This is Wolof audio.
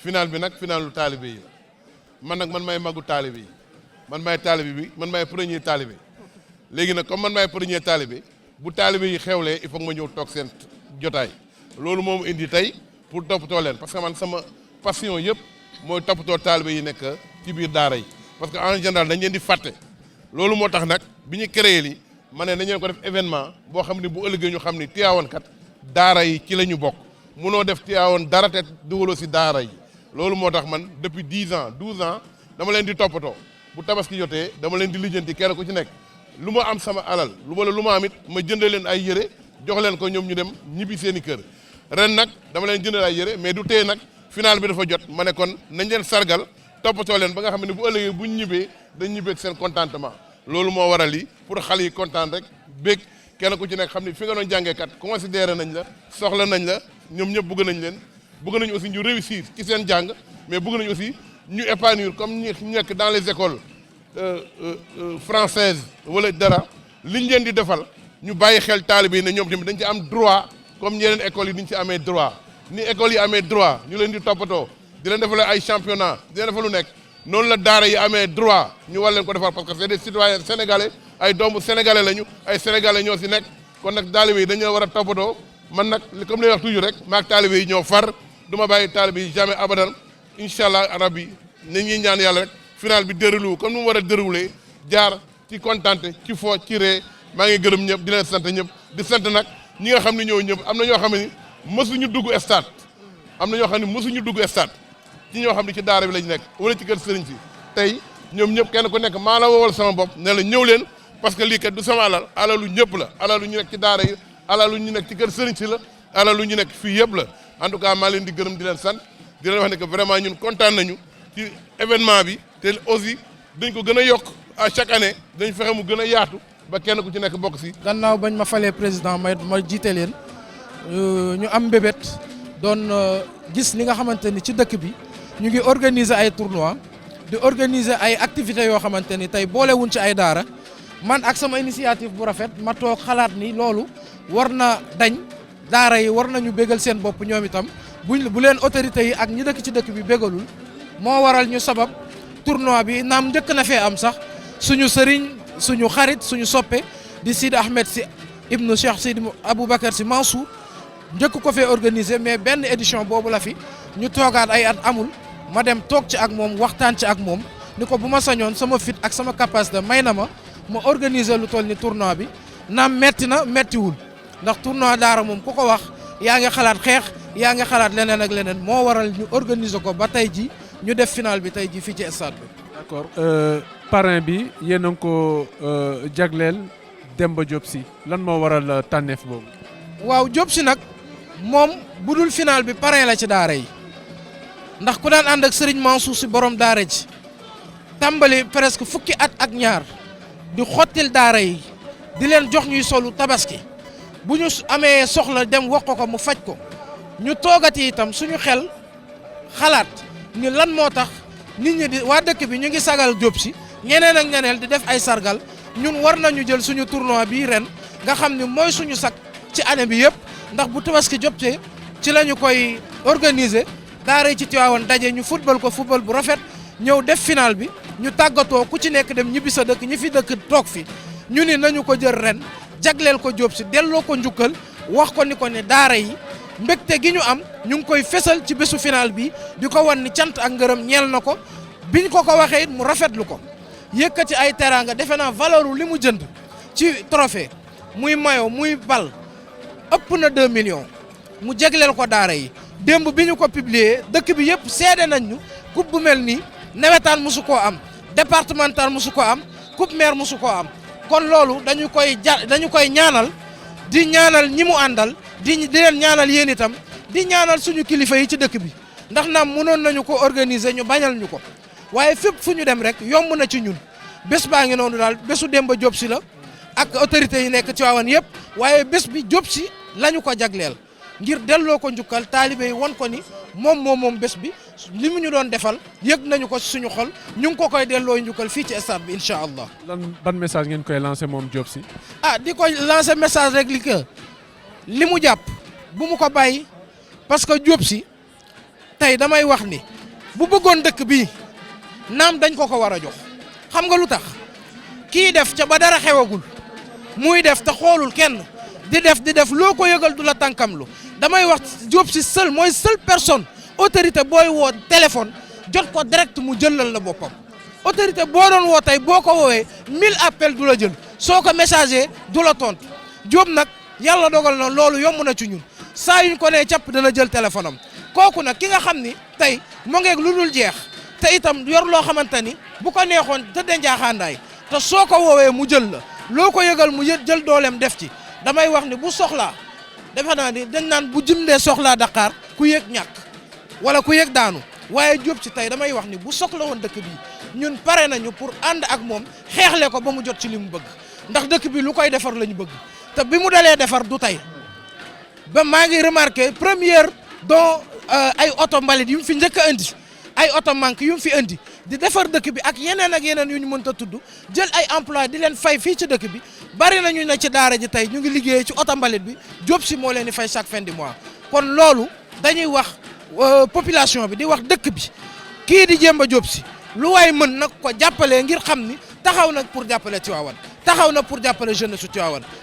final bi nag finalu taalibe yi la man may magu taalibe yi man may taalibe bi man may premier taalibe léegi nag comme man may premier taalibe bu taalibe yi xewlee il faut que ma ñëw toog seen jotaay loolu moom indi tey pour toppatoo leen parce que man sama passion yëpp mooy toppatoo taalibe yi nekk ci biir daara yi parce que en général dañ leen di fàtte loolu moo tax nag bi ñu créé li ma ne dañu ko def événement boo xam ne bu ëllëgee ñu xam ne Tivaouane kat daara yi ci la ñu bokk munoo def Tivaouane dara te dugaloo si daara yi loolu moo tax man depuis 10 ans 12 ans dama leen di toppatoo bu tabaski jotee dama leen di lijjanti kenn ku ci nekk lu ma am sama alal lu ma am it ma jëndee leen ay yére jox leen ko ñoom ñu dem ñibbi seen i kër ren nag dama leen jëndal ay yére mais du tee nag final bi dafa jot ma ne kon nañ leen sargal toppatoo leen ba nga xam ne bu ëllëgee buñ ñibbee dañ ñibbee seen contentement loolu moo waral li pour xale yi kontaan rek bég kenn ku ci nekk xam ne fi nga doon jàngee kat considéré nañ la soxla nañ la ñoom ñëpp bëgg nañ leen bëgg nañu aussi ñu réussir ci seen jàng mais bëgg nañu aussi ñu épanouir comme ñu nekk dans les écoles françaises wala dara liñ leen di defal ñu bàyyi xel taalibe yi ne ñoom tamit dañ ci am droit comme ñeneen écoles yi niñ ci amee droit ni écoles yi amee droit ñu leen di toppatoo di leen defal ay championnat di leen defal lu nekk noonu la daara yi amee droit ñu war leen ko defal parce que c'est des citoyens sénégalais ay doomu sénégalais lañu ay sénégalais ñoo si nekk kon nag taalibe yi dañoo war a toppatoo man nag comme li wax toujours rek maag taalibe yi ñoo far du ma bàyyi taalibe yi jamais abadan incha allah rabbi ni ñuy ñaan yàlla rek final bi déroulé comme ni mu war a déroulé jaar ci kontante ci fo ci ree maa ngi gërëm ñëpp di leen sant ñëpp di sant nag ñi nga xam ne ñoo ñëpp am na ñoo xam ne mësuñu dugg stade am na ñoo xam ne mësuñu dugg stade ci ñoo xam ne ci daara bi lañ nekk wala ci kër sëriñ si tey ñoom ñëpp kenn ku nekk maa la woowal sama bopp ne la ñëw leen parce que lii kat du sama alal alalu ñëpp la alalu ñu nekk ci daara yi alalu ñu nekk ci kër sëriñ si la alalu ñu nekk fii yëpp la en tout cas maa leen di gërëm di leen sant di leen wax ne que vraiment ñun kontaan nañu ci événement bi te aussi dañ ko gën a yokk à chaque année dañ fexe mu gën a yaatu ba kenn ku ci nekk bokk si. gannaaw bañ ma falee président ma jiite leen ñu am mbébét doon gis li nga xamante ni ci dëkk bi ñu ngi organiser ay tournois di organiser ay activités yoo xamante ni tey boolewuñ ci ay daara man ak sama initiative bu rafet ma toog xalaat ni loolu war na dañ daara yi war nañu bégal seen bopp ñoom itam bu leen autorités yi ak ñi dëkk ci dëkk bi bégalul moo waral ñu sabab tournoi bi naam njëkk na fee am sax suñu sëriñ suñu xarit suñu soppe di Sidi Ahmed si ibnu Cheikh Sidi Aboubacar si Mansour njëkk ko fee organiser mais benn édition boobu la fi ñu toogaat ay at amul ma dem toog ci ak moom waxtaan ci ak moom ni ko bu ma sañoon sama fit ak sama capacité may na ma organiser lu toll ni tournoi bi naam metti na mettiwul ndax tournoi daara moom ku ko wax yaa ngi xalaat xeex yaa ngi xalaat leneen ak leneen moo waral ñu organiser ko ba tey ji ñu def final bi tey ji fii ci stade bi. d'accord parrain bi yéen a ngi ko jagleel Demba Diop Sy lan moo waral tànneef boobu. waaw Diop Sy nag moom bu dul final bi parrain la ci daara yi ndax ku daan ànd ak Serigne Mansour Sy borom daara ji tàmbali presque fukki at ak ñaar di xottil daara yi di leen jox ñuy solu tabaski bu ñu amee soxla dem wax ko mu faj ko ñu toogati itam suñu xel xalaat ni lan moo tax nit ñi di waa dëkk bi ñu ngi sagal Diop Sy ñeneen ak ñeneen di def ay sargal ñun war nañu jël suñu tournoi bii ren nga xam ni mooy suñu sag ci année bi yëpp ndax bu tabaski jotee ci la ñu koy organiser daara yi ci Tivaouane daje ñu football ko football bu rafet ñëw def final bi ñu tàggatoo ku ci nekk dem ñibbi sa dëkk ñi fi dëkk toog fi ñu ni nañu ko jël ren jagleel ko Diop Sy delloo ko njukkal wax ko ni ko ne daara yi mbégte gi ñu am ñu ngi koy fesal ci bésu final bi di ko wan ni cant ak ngërëm ñeel na ko biñ ko waxee it mu rafetlu ko yëkkati ay teraanga defe naa valeur li mu jënd ci trophée muy maillot muy bal ëpp na 2 millions mu jagleel ko daara yi démb bi ñu ko publier dëkk bi yëpp seede nañ ñu coupe bu mel nii nawetaan mosu koo am départemental mosu ko am coupe maire mosu koo am kon loolu dañu koy ñaanal di ñaanal ñi mu àndal di leen ñaanal yéen itam di ñaanal suñu kilifa yi ci dëkk bi ndax naam mënoon nañu ko organiser ñu bañal ñu ko waaye fépp fu ñu dem rek yomb na ci ñun bés baa ngi noonu daal bésu Demba Diop Sy la ak autorités yi nekk Tivaouane yëpp waaye bés bi Diop Sy lañu ko jagleel ngir delloo ko njukkal taalibe yi won ko ni moom bés bi li mu ñu doon defal yëg nañu ko suñu xol ñu ngi ko koy delloo njukkal fii ci stade bi incha allah. ban message ngeen koy lancé moom Diop Sy. di koy lancé message rek li mu jàpp bu mu ko bàyyi parce que Diop Sy tey damay wax ni bu bëggoon dëkk bii naam dañ ko war a jox xam nga lu tax kii def ca ba dara xewagul muy def te xoolul kenn di def loo ko yëgal du la tànkamlu damay wax Diop Sy mooy seule personne autorité booy woo téléphone jot ko direct mu jëlal la boppam autorité boo doon woo tey boo ko woowee 1000 appels du la jël soo ko messager du la tontu Diop nag yàlla dogal na loolu yomb na ci ñun saa yuñ ko nee capp dana jël téléphone am kooku nag ki nga xam ni tey mu ngeeg lu dul jeex te itam yor loo xamante ni bu ko neexoon tëddee njaaxaandaay te soo ko woowee mu jël la loo ko yëgal mu jël dooleem def ci damay wax ni bu soxlaa defe naa ni dañ naan bu jëndee soxlaa Dakar ku yëg ñàkk wala ku yëg daanu waaye Diop Sy tey damay wax ni bu soxla woon dëkk bi ñun pare nañu pour ànd ak moom xeexle ko ba mu jot ci li mu bëgg ndax dëkk bi lu koy defar la ñu bëgg te bi mu dalee defar du tey ba maa ngi remarqué première don ay oto mbalit yu mu fi njëkk a indi ay oto manque yu mu fi indi di defar dëkk bi ak yeneen yu ñu mënta tudd jël ay emploi di leen fay fii ci dëkk bi bari nañu ne ci daara ji tey ñu ngi liggéey ci oto mbalit bi Diop Sy moo leen di fay chaque fin du mois kon loolu dañuy wax population bi di wax dëkk bi kii di Demba Diop Sy lu waay mën nag ko jàppale ngir xam ni taxaw nag pour jàppale Tivaouane taxaw na pour jàppale jeunesse su Tivaouane